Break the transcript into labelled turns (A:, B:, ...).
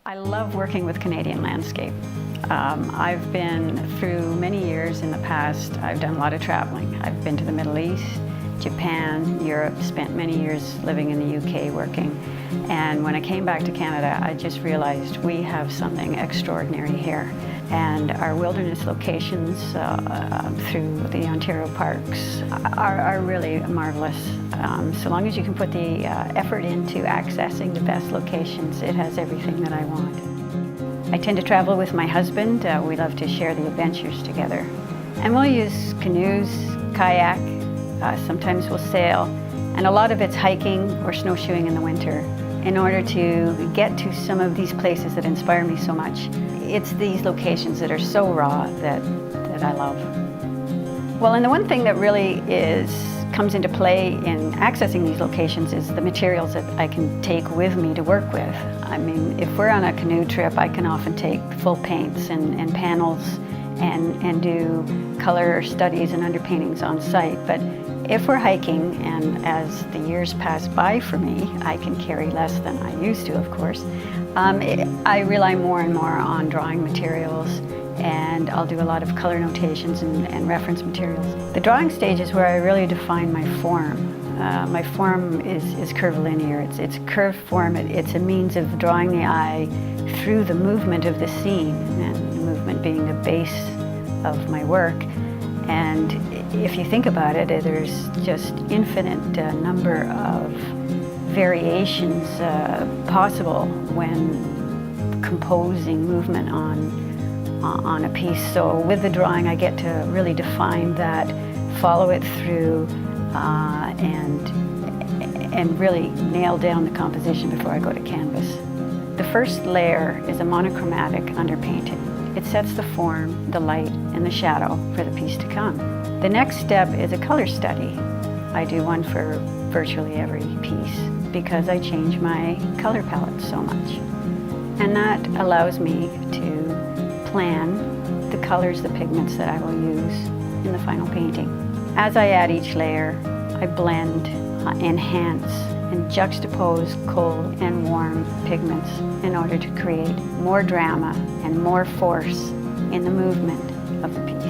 A: I love working with Canadian landscape. I've been through many years in the past. I've done a lot of traveling. I've been to the Middle East, Japan, Europe, spent many years living in the UK working. And when I came back to Canada, I just realized we have something extraordinary here. And our wilderness locations through the Ontario parks are really marvelous. So long as you can put the effort into accessing the best locations, it has everything that I want. I tend to travel with my husband. We love to share the adventures together. And we'll use canoes, kayak, sometimes we'll sail, and a lot of it's hiking or snowshoeing in the winter in order to get to some of these places that inspire me so much. It's these locations that are so raw that I love. Well, and the one thing that really comes into play in accessing these locations is the materials that I can take with me to work with. I mean, if we're on a canoe trip, I can often take full paints and panels and do color studies and underpaintings on site. But if we're hiking, and as the years pass by for me, I can carry less than I used to, of course. I rely more and more on drawing materials, and I'll do a lot of color notations and reference materials. The drawing stage is where I really define my form. My form is curvilinear. It's curved form. It's a means of drawing the eye through the movement of the scene, and the movement being the base of my work. And if you think about it, there's just infinite number of variations possible when composing movement on a piece. So with the drawing, I get to really define that, follow it through, and really nail down the composition before I go to canvas. The first layer is a monochromatic underpainting. It sets the form, the light, and the shadow for the piece to come. The next step is a color study. I do one for virtually every piece because I change my color palette so much. And that allows me to plan the colors, the pigments that I will use in the final painting. As I add each layer, I blend, enhance, and juxtapose cold and warm pigments in order to create more drama and more force in the movement of the piece.